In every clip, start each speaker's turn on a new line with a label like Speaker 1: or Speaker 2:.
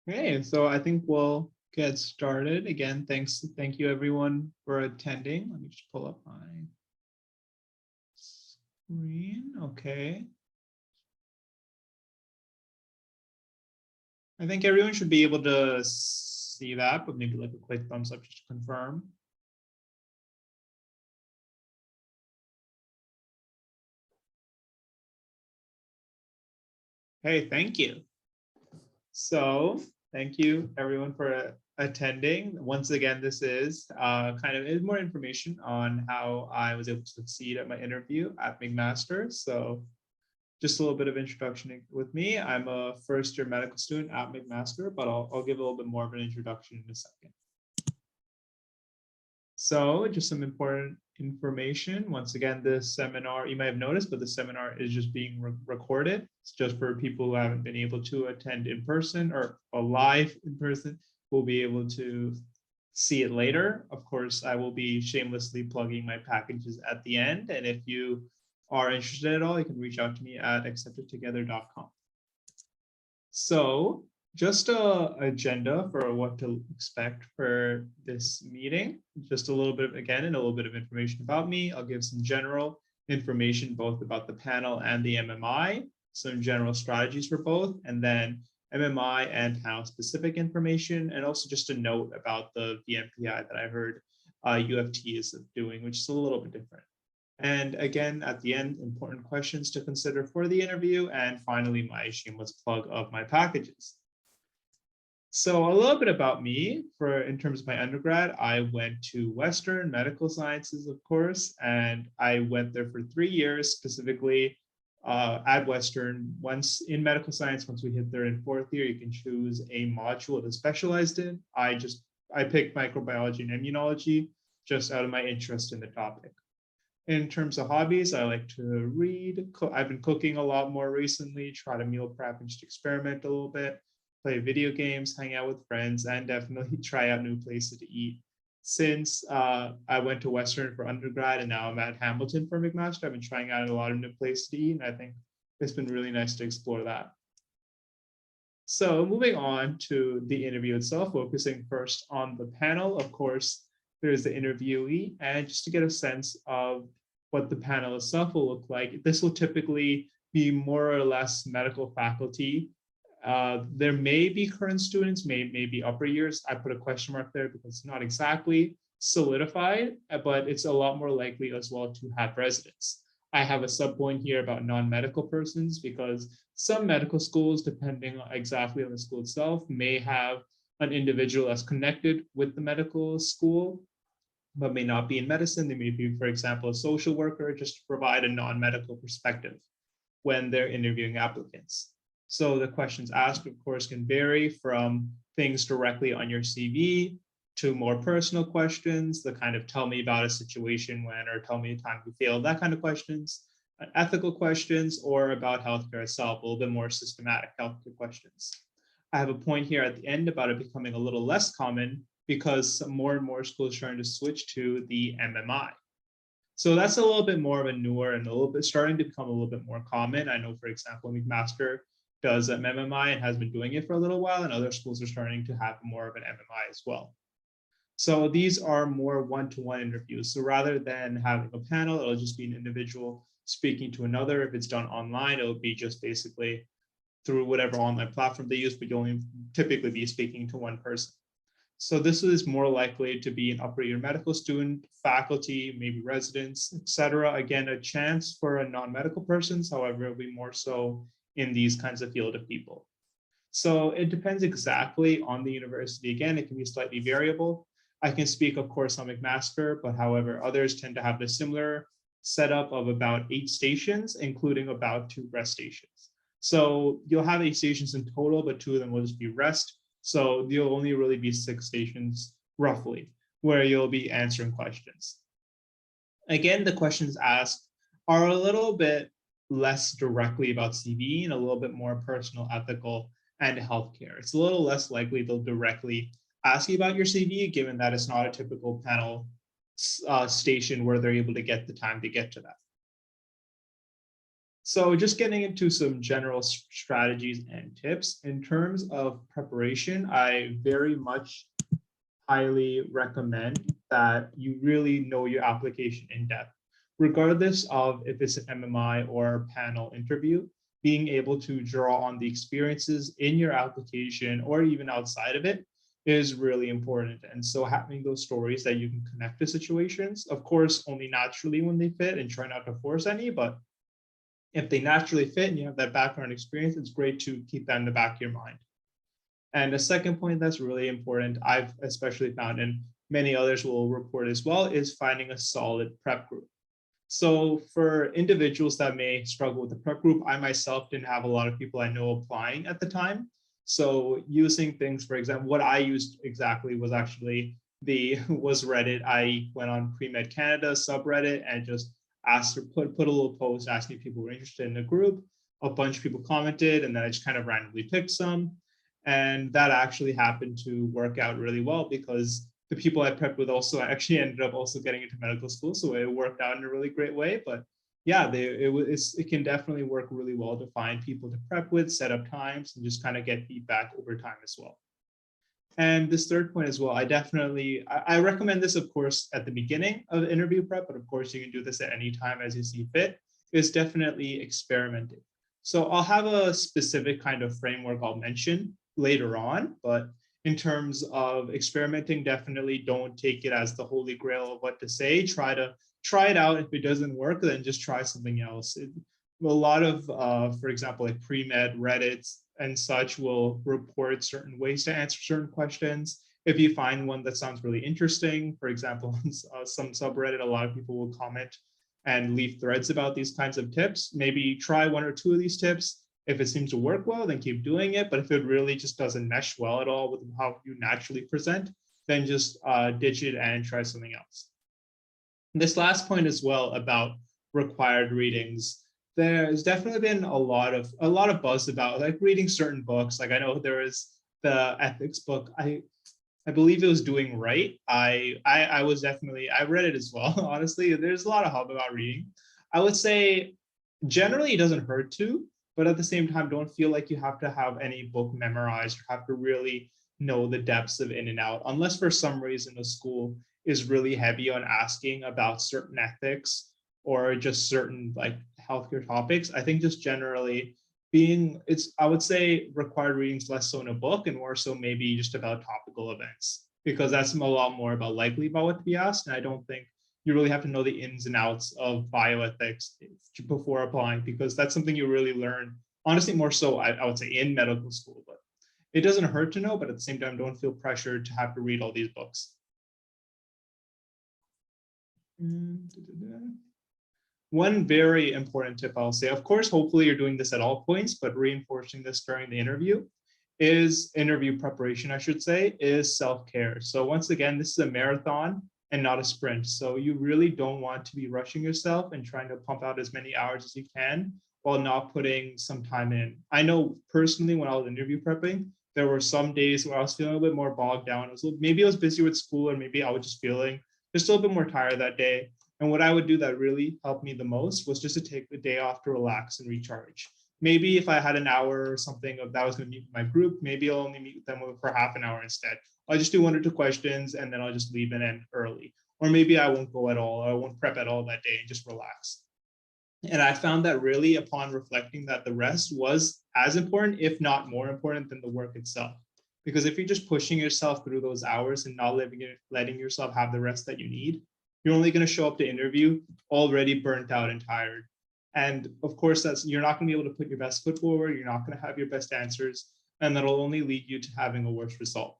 Speaker 1: Okay, so I think we'll get started. Again, thank you everyone for attending. Let me just pull up my screen. Okay. I think everyone should be able to see that, but maybe like a quick thumbs up just to confirm. Hey, thank you. So thank you everyone for attending. Once again, this is kind of more information on how I was able to succeed at my interview at McMaster. So just a little bit of introduction with me. I'm a first year medical student at McMaster, but I'll give a little bit more of an introduction in a second. So just some important information. Once again, this seminar, you might have noticed, but the seminar is just being recorded. It's just for people who haven't been able to attend in person or live in person, will be able to see it later. Of course, I will be shamelessly plugging my packages at the end. And if you are interested at all, you can reach out to me at acceptedtogether.com. So just a agenda for what to expect for this meeting. Just a little bit, again, and a little bit of information about me. I'll give some general information both about the panel and the MMI, some general strategies for both, and then MMI and panel specific information, and also just a note about the VMPI that I heard UFT is doing, which is a little bit different. And again, at the end, important questions to consider for the interview. And finally, my shameless plug of my packages. So a little bit about me in terms of my undergrad, I went to Western Medical Sciences, of course, and I went there for 3 years, specifically at Western. Once in medical science, once we hit third and fourth year, you can choose a module to specialize in. I picked microbiology and immunology just out of my interest in the topic. In terms of hobbies, I like to read. I've been cooking a lot more recently, try to meal prep and just experiment a little bit, play video games, hang out with friends, and definitely try out new places to eat. Since I went to Western for undergrad and now I'm at Hamilton for McMaster, I've been trying out a lot of new places to eat, and I think it's been really nice to explore that. So moving on to the interview itself, focusing first on the panel, of course, there's the interviewee, and just to get a sense of what the panel itself will look like, this will typically be more or less medical faculty. There may be current students, may be upper years. I put a question mark there because it's not exactly solidified, but it's a lot more likely as well to have residents. I have a subpoint here about non-medical persons because some medical schools, depending exactly on the school itself, may have an individual that's connected with the medical school, but may not be in medicine. They may be, for example, a social worker, just to provide a non-medical perspective when they're interviewing applicants. So the questions asked, of course, can vary from things directly on your CV to more personal questions, the kind of tell me about a situation when, or tell me a time you failed, that kind of questions, ethical questions, or about healthcare itself, a little bit more systematic healthcare questions. I have a point here at the end about it becoming a little less common because more and more schools are starting to switch to the MMI. So that's a little bit more of a newer and a little bit starting to become a little bit more common. I know, for example, McMaster does MMI and has been doing it for a little while, and other schools are starting to have more of an MMI as well. So these are more one-to-one interviews. So rather than having a panel, it'll just be an individual speaking to another. If it's done online, it'll be just basically through whatever online platform they use, but you'll only typically be speaking to one person. So this is more likely to be an upper year medical student, faculty, maybe residents, etc. Again, a chance for a non-medical persons, however, it'll be more so in these kinds of field of people. So it depends exactly on the university. Again, it can be slightly variable. I can speak, of course, on McMaster, but however, others tend to have the similar setup of about 8 stations, including about 2 rest stations. So you'll have 8 stations in total, but 2 of them will just be rest. So you'll only really be 6 stations roughly where you'll be answering questions. Again, the questions asked are a little bit less directly about CV and a little bit more personal, ethical, and healthcare. It's a little less likely they'll directly ask you about your CV, given that it's not a typical panel station where they're able to get the time to get to that. So just getting into some general strategies and tips in terms of preparation, I very much highly recommend that you really know your application in depth, regardless of if it's an MMI or panel interview. Being able to draw on the experiences in your application or even outside of it is really important. And so having those stories that you can connect to situations, of course, only naturally when they fit, and try not to force any, but if they naturally fit and you have that background experience, it's great to keep that in the back of your mind. And a second point that's really important, I've especially found, and many others will report as well, is finding a solid prep group. So for individuals that may struggle with the prep group, I myself didn't have a lot of people I know applying at the time. So using things, for example, what I used exactly was actually was Reddit. I went on Pre-Med Canada subreddit and just asked or put a little post asking if people were interested in the group. A bunch of people commented, and then I just kind of randomly picked some. And that actually happened to work out really well because the people I prepped with also actually ended up also getting into medical school. So it worked out in a really great way. But yeah, it can definitely work really well to find people to prep with, set up times, and just kind of get feedback over time as well. And this third point as well, I recommend this, of course, at the beginning of the interview prep, but of course you can do this at any time as you see fit, is definitely experimenting. So I'll have a specific kind of framework I'll mention later on, but in terms of experimenting, definitely don't take it as the holy grail of what to say. Try it out. If it doesn't work, then just try something else. A lot of, for example, like pre-med, Reddit, and such will report certain ways to answer certain questions. If you find one that sounds really interesting, for example, on some subreddit, a lot of people will comment and leave threads about these kinds of tips. Maybe try one or two of these tips. If it seems to work well, then keep doing it. But if it really just doesn't mesh well at all with how you naturally present, then just ditch it and try something else. This last point as well about required readings. There's definitely been a lot of buzz about like reading certain books. Like I know there is the ethics book. I believe it was Doing Right. I was definitely, I read it as well. Honestly, there's a lot of hub about reading. I would say generally it doesn't hurt to, but at the same time, don't feel like you have to have any book memorized or have to really know the depths of in and out, unless for some reason the school is really heavy on asking about certain ethics or just certain like healthcare topics. I think just generally I would say required readings less so in a book and more so maybe just about topical events, because that's a lot more about likely about what to be asked. And I don't think you really have to know the ins and outs of bioethics before applying, because that's something you really learn, honestly, more so I would say in medical school, but it doesn't hurt to know, but at the same time, don't feel pressured to have to read all these books. One very important tip I'll say, of course, hopefully you're doing this at all points, but reinforcing this during the interview is interview preparation, I should say, is self-care. So once again, this is a marathon and not a sprint. So you really don't want to be rushing yourself and trying to pump out as many hours as you can while not putting some time in. I know personally when I was interview prepping, there were some days where I was feeling a bit more bogged down. Maybe I was busy with school, or maybe I was just feeling just a little bit more tired that day. And what I would do that really helped me the most was just to take the day off to relax and recharge. Maybe if I had an hour or something that I was going to meet with my group, maybe I'll only meet with them for half an hour instead. I'll just do 1 or 2 questions and then I'll just leave and end early. Or maybe I won't go at all, or I won't prep at all that day and just relax. And I found that really upon reflecting that the rest was as important, if not more important than the work itself. Because if you're just pushing yourself through those hours and not letting yourself have the rest that you need, you're only going to show up to interview already burnt out and tired. And of course, you're not going to be able to put your best foot forward. You're not going to have your best answers, and that'll only lead you to having a worse result.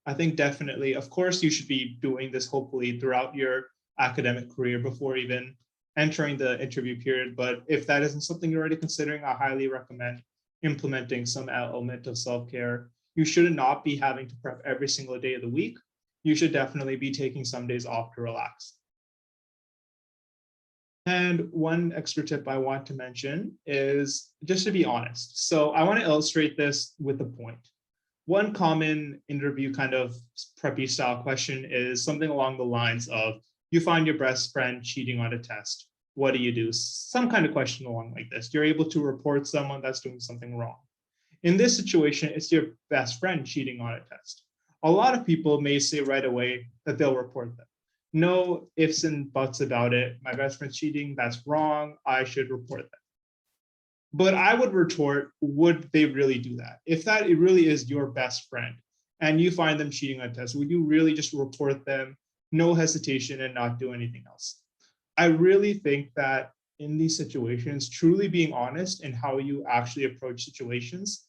Speaker 1: I think definitely, of course, you should be doing this hopefully throughout your academic career before even entering the interview period. But if that isn't something you're already considering, I highly recommend implementing some element of self-care. You should not be having to prep every single day of the week. You should definitely be taking some days off to relax. And one extra tip I want to mention is just to be honest. So I want to illustrate this with a point. One common interview kind of preppy style question is something along the lines of, you find your best friend cheating on a test. what do you do? Some kind of question along like this. You're able to report someone that's doing something wrong. In this situation, it's your best friend cheating on a test. A lot of people may say right away that they'll report them. No ifs and buts about it. My best friend's cheating, that's wrong. I should report them. But I would retort, would they really do that? If that it really is your best friend and you find them cheating on a test, would you really just report them, no hesitation, and not do anything else? I really think that in these situations, truly being honest in how you actually approach situations,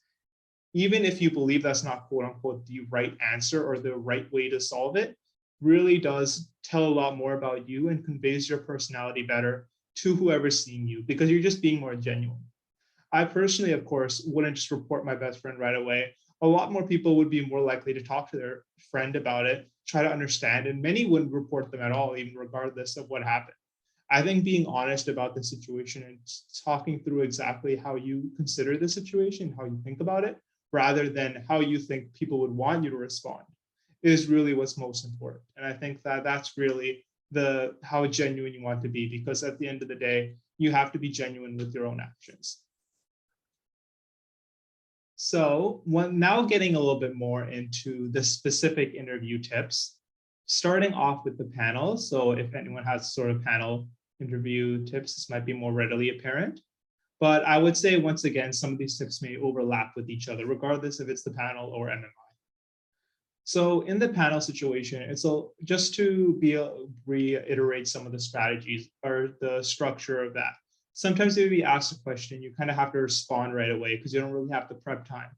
Speaker 1: even if you believe that's not quote unquote the right answer or the right way to solve it, really does tell a lot more about you and conveys your personality better to whoever's seeing you because you're just being more genuine. I personally, of course, wouldn't just report my best friend right away. A lot more people would be more likely to talk to their friend about it, try to understand, and many wouldn't report them at all, even regardless of what happened. I think being honest about the situation and talking through exactly how you consider the situation, how you think about it, rather than how you think people would want you to respond, is really what's most important. And I think that that's really the how genuine you want to be, because at the end of the day, you have to be genuine with your own actions. So now getting a little bit more into the specific interview tips, starting off with the panel. So if anyone has sort of panel interview tips, this might be more readily apparent. But I would say, once again, some of these tips may overlap with each other, regardless if it's the panel or MMI. So in the panel situation, it's just to reiterate some of the strategies or the structure of that. Sometimes if you ask a question, you kind of have to respond right away because you don't really have the prep time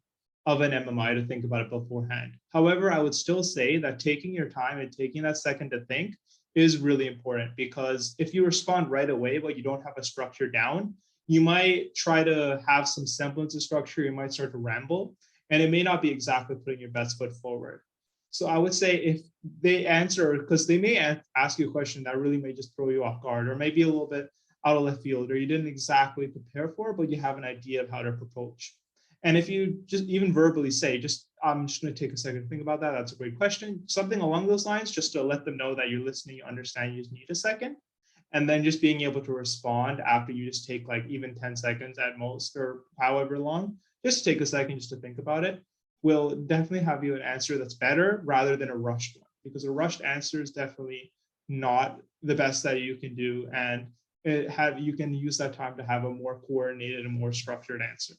Speaker 1: of an MMI to think about it beforehand. However, I would still say that taking your time and taking that second to think is really important, because if you respond right away, but you don't have a structure down, you might try to have some semblance of structure, you might start to ramble, and it may not be exactly putting your best foot forward. So I would say if they answer, because they may ask you a question that really may just throw you off guard, or maybe a little bit out of left field, or you didn't exactly prepare for, but you have an idea of how to approach. And if you just even verbally say, I'm just going to take a second to think about that. That's a great question. Something along those lines, just to let them know that you're listening, you understand, you just need a second. And then just being able to respond after you just take like even 10 seconds at most, or however long, just take a second just to think about it, will definitely have you an answer that's better rather than a rushed one, because a rushed answer is definitely not the best that you can do. And you can use that time to have a more coordinated and more structured answer.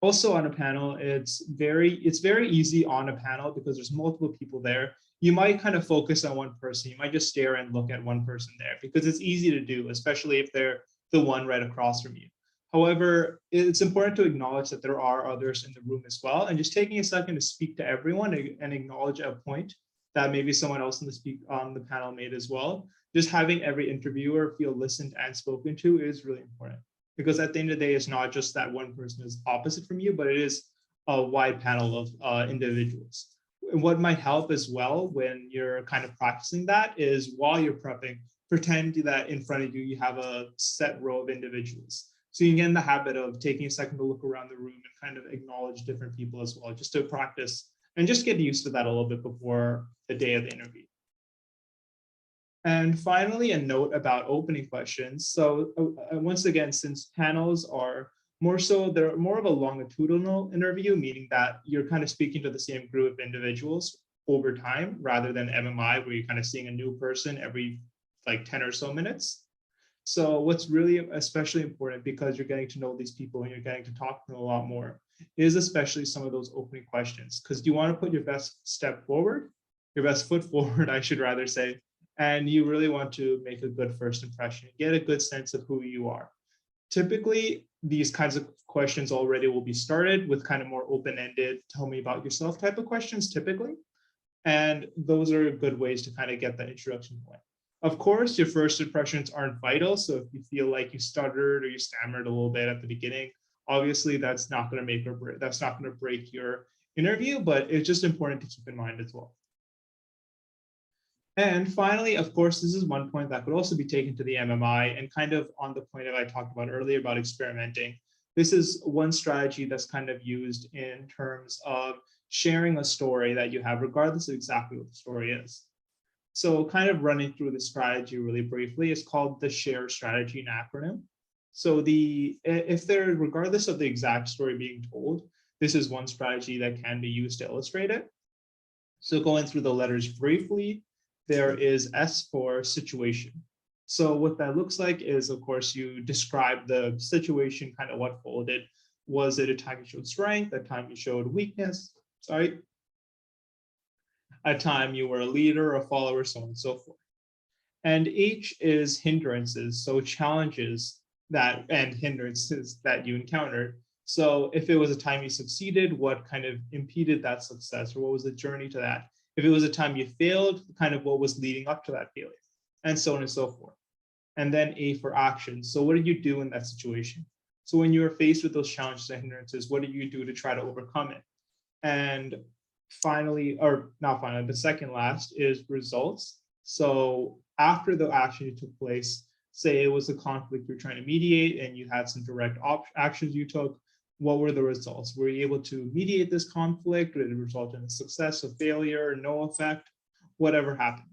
Speaker 1: Also on a panel, it's very easy on a panel because there's multiple people there. You might kind of focus on one person. You might just stare and look at one person there because it's easy to do, especially if they're the one right across from you. However, it's important to acknowledge that there are others in the room as well, and just taking a second to speak to everyone and acknowledge a point that maybe someone else on the panel made as well. Just having every interviewer feel listened and spoken to is really important, because at the end of the day, it's not just that one person is opposite from you, but it is a wide panel of individuals. And what might help as well when you're kind of practicing that is, while you're prepping, pretend that in front of you, you have a set row of individuals. So you can get in the habit of taking a second to look around the room and kind of acknowledge different people as well, just to practice and just get used to that a little bit before the day of the interview. And finally, a note about opening questions. So once again, since panels are they're more of a longitudinal interview, meaning that you're kind of speaking to the same group of individuals over time, rather than MMI, where you're kind of seeing a new person every like 10 or so minutes. So what's really especially important, because you're getting to know these people and you're getting to talk to them a lot more, is especially some of those opening questions, because you want to put your best your best foot forward, I should rather say, and you really want to make a good first impression, get a good sense of who you are. Typically, these kinds of questions already will be started with kind of more open-ended, tell me about yourself type of questions typically. And those are good ways to kind of get that introduction point. Of course, your first impressions aren't vital. So if you feel like you stuttered or you stammered a little bit at the beginning, obviously that's not going to break your interview, but it's just important to keep in mind as well. And finally, of course, this is one point that could also be taken to the MMI, and kind of on the point that I talked about earlier about experimenting. This is one strategy that's kind of used in terms of sharing a story that you have, regardless of exactly what the story is. So kind of running through the strategy really briefly, it's called the SHARE strategy, an acronym. So if there, regardless of the exact story being told, this is one strategy that can be used to illustrate it. So going through the letters briefly, there is S for situation. So what that looks like is, of course, you describe the situation, kind of what folded. Was it a time you showed strength, a time you showed weakness, sorry, a time you were a leader, a follower, so on and so forth. And H is hindrances, so challenges that and hindrances that you encountered. So if it was a time you succeeded, what kind of impeded that success, or what was the journey to that? If it was a time you failed, kind of what was leading up to that failure, and so on and so forth. And then A for action. So what did you do in that situation? So when you were faced with those challenges and hindrances, what did you do to try to overcome it? And finally, or not finally, but second last is results. So after the action took place, say it was a conflict you're trying to mediate and you had some direct actions you took, what were the results? Were you able to mediate this conflict? Did it result in a success, a failure, no effect, whatever happened?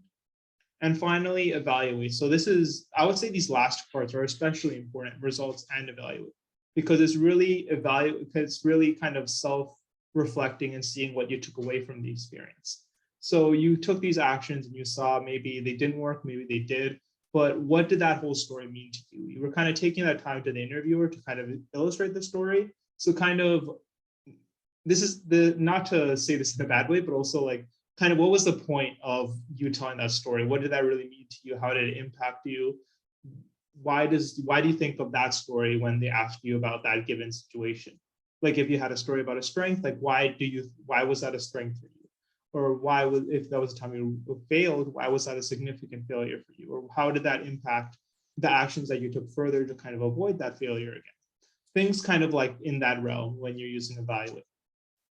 Speaker 1: And finally, evaluate. So this is, I would say these last parts are especially important, results and evaluate, because it's really it's really kind of self-reflecting and seeing what you took away from the experience. So you took these actions and you saw maybe they didn't work, maybe they did, but what did that whole story mean to you? You were kind of taking that time to the interviewer to kind of illustrate the story. So kind of, this is not to say this in a bad way, but also like, kind of what was the point of you telling that story? What did that really mean to you? How did it impact you? Why do you think of that story when they ask you about that given situation? Like if you had a story about a strength, like why was that a strength for you? Or if that was a time you failed, why was that a significant failure for you? Or how did that impact the actions that you took further to kind of avoid that failure again? Things kind of like in that realm when you're using evaluate.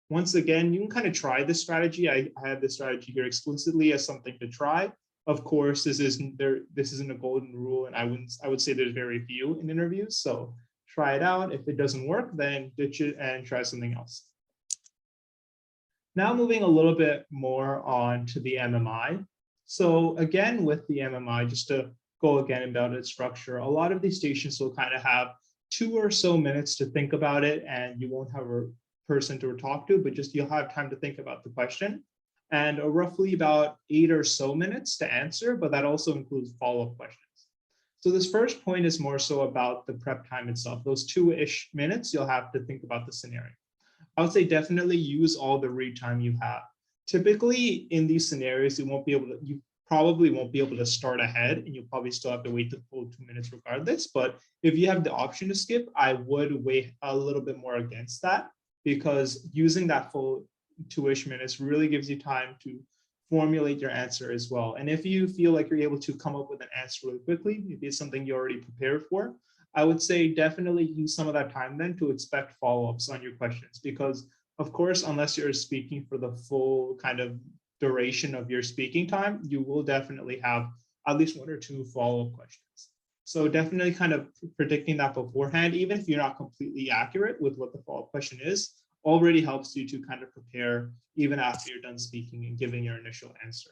Speaker 1: Once again, you can kind of try this strategy. I have this strategy here explicitly as something to try. Of course, this isn't a golden rule, and I would say there's very few in interviews. So try it out. If it doesn't work, then ditch it and try something else. Now moving a little bit more on to the MMI. So again, with the MMI, just to go again about its structure, a lot of these stations will kind of have 2 or so minutes to think about it, and you won't have a person to talk to, but just you'll have time to think about the question, and roughly about 8 or so minutes to answer, but that also includes follow-up questions. So this first point is more so about the prep time itself. Those 2-ish minutes, you'll have to think about the scenario. I would say definitely use all the read time you have. Typically in these scenarios, you probably won't be able to start ahead, and you'll probably still have to wait the full 2 minutes regardless. But if you have the option to skip, I would weigh a little bit more against that, because using that full 2-ish minutes really gives you time to formulate your answer as well. And if you feel like you're able to come up with an answer really quickly, maybe it's something you already prepared for, I would say definitely use some of that time then to expect follow-ups on your questions, because of course, unless you're speaking for the full kind of duration of your speaking time, you will definitely have at least 1 or 2 follow-up questions. So definitely kind of predicting that beforehand, even if you're not completely accurate with what the follow-up question is, already helps you to kind of prepare even after you're done speaking and giving your initial answer.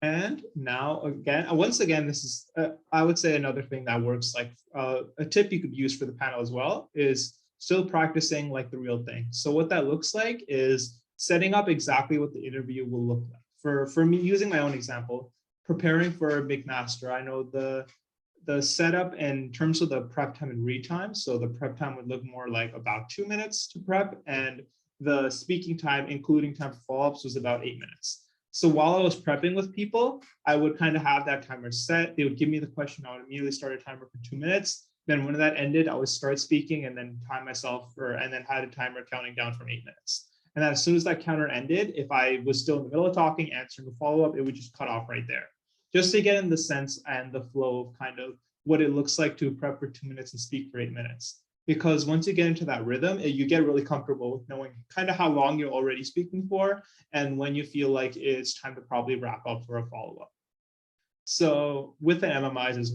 Speaker 1: And now again, once again, this is, I would say another thing that works, like a tip you could use for the panel as well, is still practicing like the real thing. So what that looks like is setting up exactly what the interview will look like. For me, using my own example, preparing for McMaster, I know the setup in terms of the prep time and read time. So the prep time would look more like about 2 minutes to prep, and the speaking time, including time for follow-ups, was about 8 minutes. So while I was prepping with people, I would kind of have that timer set. They would give me the question. I would immediately start a timer for 2 minutes. Then when that ended, I would start speaking and then time myself and then had a timer counting down from 8 minutes. And then as soon as that counter ended, if I was still in the middle of talking, answering a follow-up, it would just cut off right there, just to get in the sense and the flow of kind of what it looks like to prep for 2 minutes and speak for 8 minutes. Because once you get into that rhythm, you get really comfortable with knowing kind of how long you're already speaking for and when you feel like it's time to probably wrap up for a follow-up. So with the MMIs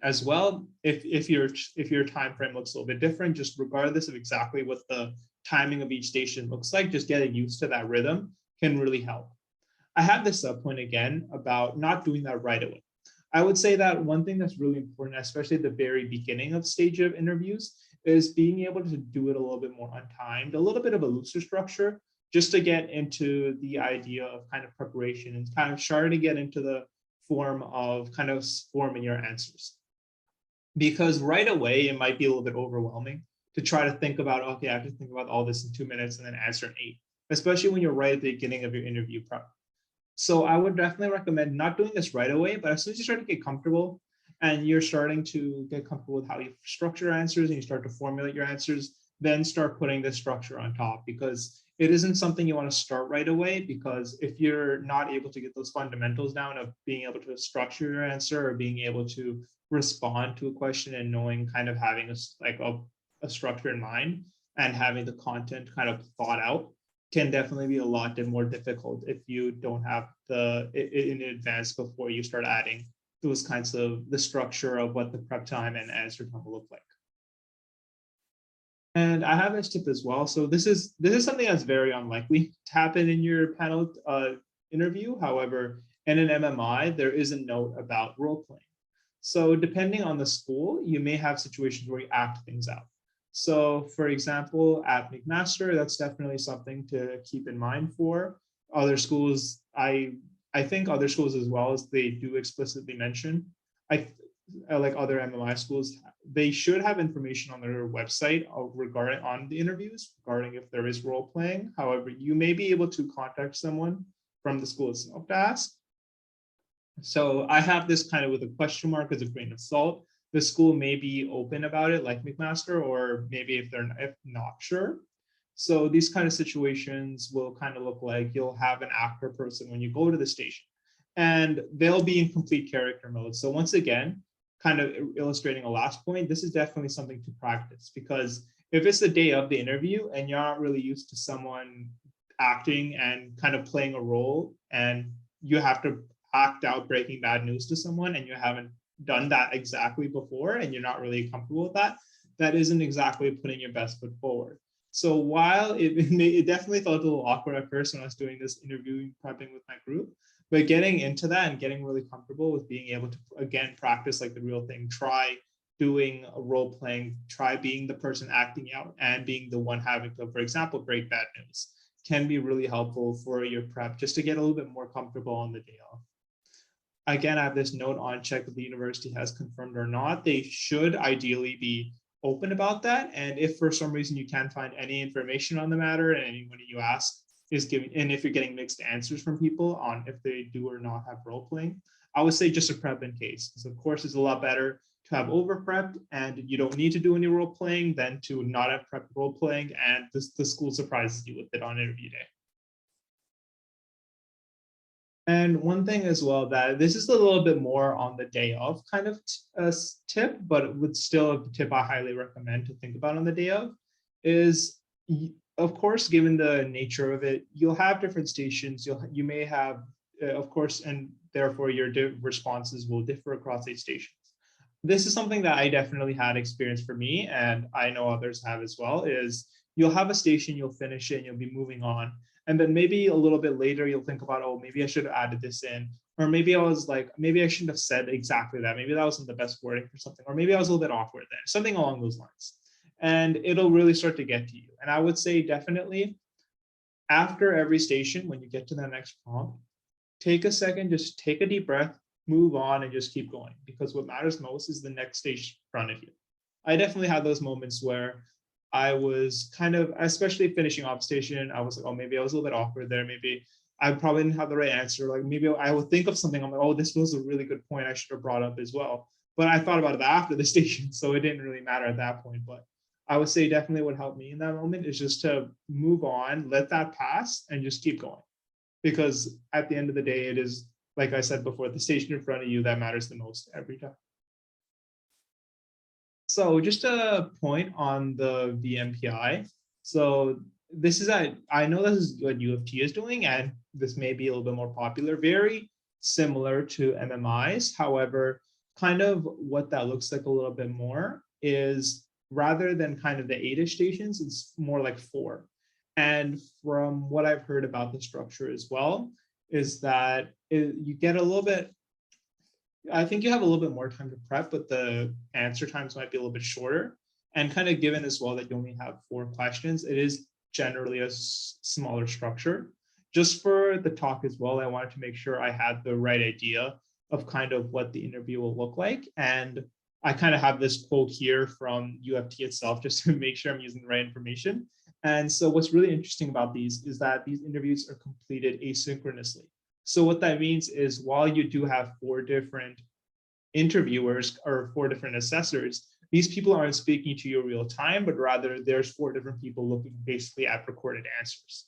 Speaker 1: as well, if your time frame looks a little bit different, just regardless of exactly what the timing of each station looks like, just getting used to that rhythm can really help. I have this point again about not doing that right away. I would say that one thing that's really important, especially at the very beginning of stage of interviews, is being able to do it a little bit more untimed, a little bit of a looser structure, just to get into the idea of kind of preparation and kind of starting to get into the form of kind of forming your answers. Because right away, it might be a little bit overwhelming to try to think about, okay, I have to think about all this in 2 minutes and then answer in 8, especially when you're right at the beginning of your interview prep. So I would definitely recommend not doing this right away, but as soon as you start to get comfortable and you're starting to get comfortable with how you structure answers and you start to formulate your answers, then start putting this structure on top, because it isn't something you want to start right away, because if you're not able to get those fundamentals down of being able to structure your answer or being able to respond to a question and knowing kind of having a structure in mind and having the content kind of thought out, can definitely be a lot more difficult if you don't have the in advance before you start adding those kinds of the structure of what the prep time and answer time will look like. And I have this tip as well. So this is something that's very unlikely to happen in your panel interview. However, in an MMI, there is a note about role playing. So depending on the school, you may have situations where you act things out. So for example, at McMaster, that's definitely something to keep in mind for other schools. I think other schools as well, as they do explicitly mention, like other MMI schools, they should have information on their website regarding on the interviews, regarding if there is role playing. However, you may be able to contact someone from the school itself to ask. So I have this kind of with a question mark as a grain of salt. The school may be open about it, like McMaster, or maybe if not sure. So these kind of situations will kind of look like you'll have an actor person when you go to the station, and they'll be in complete character mode. So once again, kind of illustrating a last point, this is definitely something to practice, because if it's the day of the interview and you're not really used to someone acting and kind of playing a role, and you have to act out breaking bad news to someone and you haven't done that exactly before and you're not really comfortable with that, that isn't exactly putting your best foot forward. So while it definitely felt a little awkward at first when I was doing this interviewing prepping with my group, but getting into that and getting really comfortable with being able to, again, practice like the real thing, try doing a role playing, try being the person acting out and being the one having to, for example, break bad news, can be really helpful for your prep, just to get a little bit more comfortable on the day off. Again, I have this note on check if the university has confirmed or not. They should ideally be open about that. And if for some reason you can't find any information on the matter and anyone you ask is giving, and if you're getting mixed answers from people on if they do or not have role playing, I would say just a prep in case. Because of course, it's a lot better to have over prepped and you don't need to do any role playing than to not have prepped role playing and the school surprises you with it on interview day. And one thing as well, that this is a little bit more on the day of kind of tip, but it would still a tip I highly recommend to think about on the day of, is of course, given the nature of it, you'll have different stations. You may have, of course, and therefore your responses will differ across each stations. This is something that I definitely had experience for me, and I know others have as well, is you'll have a station, you'll finish it, and you'll be moving on. And then maybe a little bit later, you'll think about, oh, maybe I should have added this in. Or maybe I was like, maybe I shouldn't have said exactly that. Maybe that wasn't the best wording for something. Or maybe I was a little bit awkward there, something along those lines. And it'll really start to get to you. And I would say definitely after every station, when you get to the next prompt, take a second, just take a deep breath, move on, and just keep going. Because what matters most is the next stage in front of you. I definitely had those moments where I was kind of, especially finishing off station, I was like, oh, maybe I was a little bit awkward there. Maybe I probably didn't have the right answer. Like maybe I would think of something. I'm like, oh, this was a really good point. I should have brought up as well. But I thought about it after the station, so it didn't really matter at that point. But I would say definitely what helped me in that moment is just to move on, let that pass, and just keep going. Because at the end of the day, it is, like I said before, the station in front of you that matters the most every time. So just a point on the VMPI. So this is, I know this is what U of T is doing, and this may be a little bit more popular, very similar to MMIs. However, kind of what that looks like a little bit more is rather than kind of the 8-ish stations, it's more like 4. And from what I've heard about the structure as well, is that you get a little bit, I think you have a little bit more time to prep, but the answer times might be a little bit shorter. And kind of given as well that you only have 4 questions, it is generally a smaller structure. Just for the talk as well, I wanted to make sure I had the right idea of kind of what the interview will look like. And I kind of have this quote here from UFT itself, just to make sure I'm using the right information. And so what's really interesting about these is that these interviews are completed asynchronously. So what that means is while you do have 4 different interviewers or 4 different assessors, these people aren't speaking to you real time, but rather there's 4 different people looking basically at recorded answers.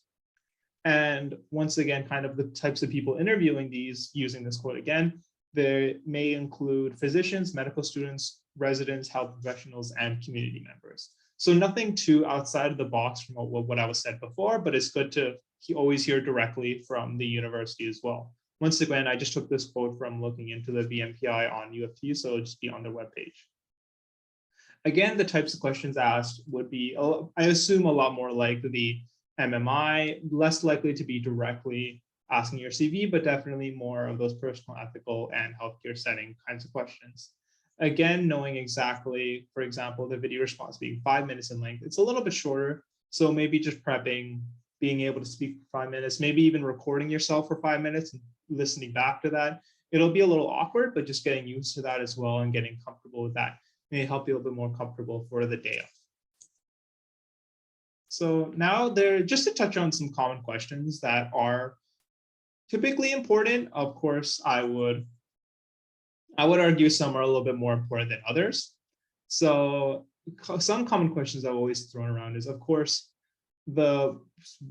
Speaker 1: And once again, kind of the types of people interviewing these, using this quote again, they may include physicians, medical students, residents, health professionals, and community members. So nothing too outside of the box from what I was said before, but it's good to always hear directly from the university as well. Once again, I just took this quote from looking into the VMPI on UFT, so it'll just be on their webpage. Again, the types of questions asked would be, I assume, a lot more like the MMI, less likely to be directly asking your CV, but definitely more of those personal, ethical, and healthcare setting kinds of questions. Again, knowing exactly, for example, the video response being 5 minutes in length, it's a little bit shorter. So maybe just prepping, being able to speak for 5 minutes, maybe even recording yourself for 5 minutes and listening back to that. It'll be a little awkward, but just getting used to that as well and getting comfortable with that may help you a little bit more comfortable for the day of. So now just to touch on some common questions that are typically important. Of course, I would argue some are a little bit more important than others. So some common questions I've always thrown around is, of course, I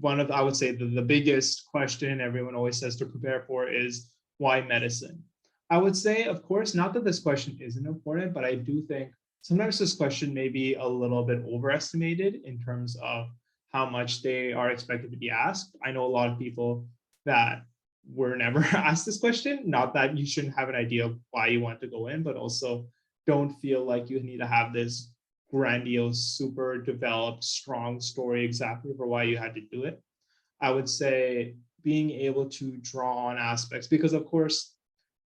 Speaker 1: would say the biggest question everyone always says to prepare for is, why medicine? I would say, of course, not that this question isn't important, but I do think sometimes this question may be a little bit overestimated in terms of how much they are expected to be asked. I know a lot of people that were never asked this question, not that you shouldn't have an idea of why you want to go in, but also don't feel like you need to have this grandiose, super developed, strong story exactly for why you had to do it. I would say being able to draw on aspects, because of course,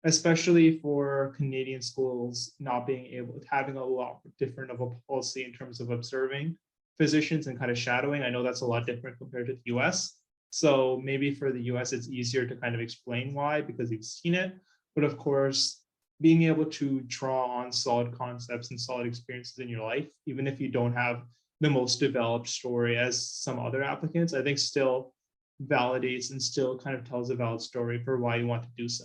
Speaker 1: especially for Canadian schools, not being able, having a lot different of a policy in terms of observing physicians and kind of shadowing. I know that's a lot different compared to the US. So maybe for the US, it's easier to kind of explain why, because you've seen it. But of course, being able to draw on solid concepts and solid experiences in your life, even if you don't have the most developed story as some other applicants, I think still validates and still kind of tells a valid story for why you want to do so.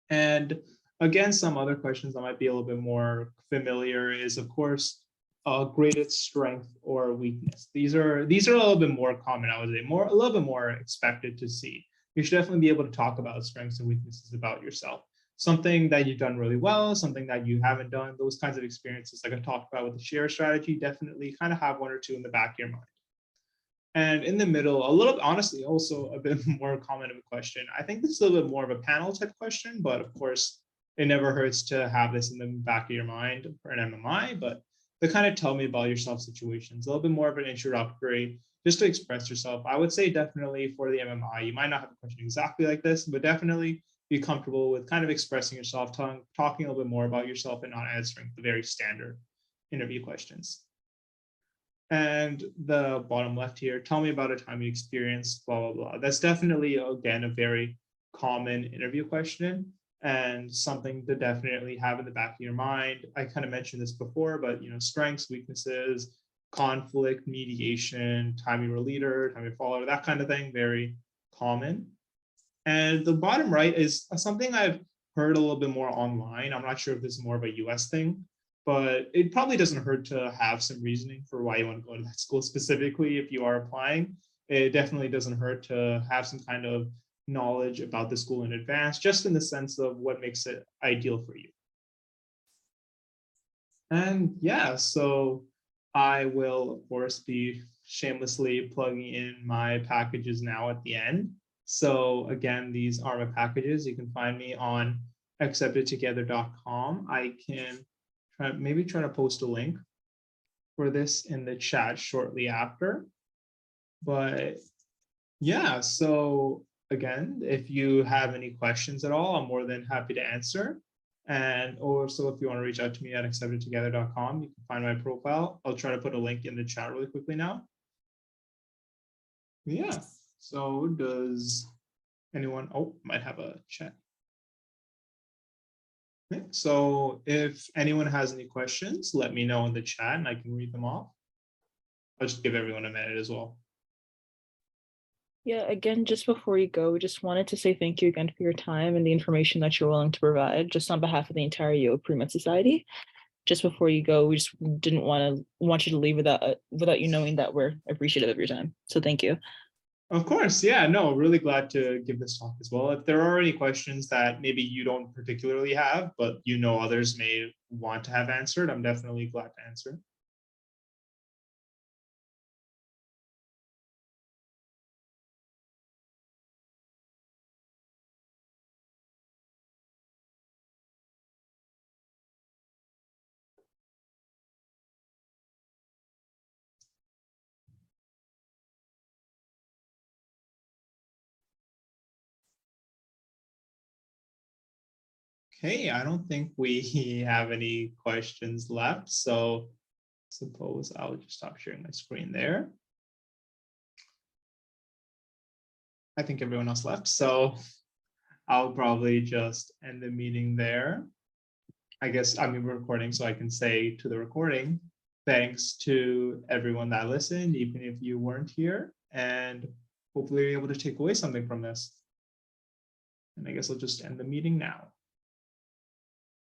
Speaker 1: And again, some other questions that might be a little bit more familiar is, of course, greatest strength or weakness. These are a little bit more common, I would say, a little bit more expected to see. You should definitely be able to talk about strengths and weaknesses about yourself. Something that you've done really well, something that you haven't done, those kinds of experiences, like I talked about with the share strategy, definitely kind of have 1 or 2 in the back of your mind. And in the middle, a little, honestly, also a bit more common of a question. I think this is a little bit more of a panel type question, but of course, it never hurts to have this in the back of your mind for an MMI, but to kind of tell me about yourself situations, a little bit more of an introductory, just to express yourself. I would say definitely for the MMI, you might not have a question exactly like this, but definitely be comfortable with kind of expressing yourself, talking a little bit more about yourself and not answering the very standard interview questions. And the bottom left here, tell me about a time you experienced blah, blah, blah. That's definitely, again, a very common interview question and something to definitely have in the back of your mind. I kind of mentioned this before, but strengths, weaknesses, conflict, mediation, time you were a leader, time you were a follower, that kind of thing, very common. And the bottom right is something I've heard a little bit more online. I'm not sure if this is more of a US thing, but it probably doesn't hurt to have some reasoning for why you want to go to that school specifically if you are applying. It definitely doesn't hurt to have some kind of knowledge about the school in advance, just in the sense of what makes it ideal for you. And yeah, so I will, of course, be shamelessly plugging in my packages now at the end. So again, these are my packages. You can find me on acceptedtogether.com. I can maybe try to post a link for this in the chat shortly after. But yeah, so again, if you have any questions at all, I'm more than happy to answer. And also, if you want to reach out to me at acceptedtogether.com, you can find my profile. I'll try to put a link in the chat really quickly now. Yeah. So does anyone, oh, might have a chat. Okay. So if anyone has any questions, let me know in the chat and I can read them off. I'll just give everyone a minute as well.
Speaker 2: Yeah, again, just before you go, we just wanted to say thank you again for your time and the information that you're willing to provide, just on behalf of the entire Yoga Pre-Med Society. Just before you go, we just didn't want you to leave without you knowing that we're appreciative of your time. So thank you.
Speaker 1: Of course, yeah, no, really glad to give this talk as well. If there are any questions that maybe you don't particularly have, but you know others may want to have answered, I'm definitely glad to answer. Okay, I don't think we have any questions left, so suppose I'll just stop sharing my screen there. I think everyone else left, so I'll probably just end the meeting there. I guess I'm recording, so I can say to the recording, thanks to everyone that listened, even if you weren't here, and hopefully you're able to take away something from this. And I guess I'll just end the meeting now.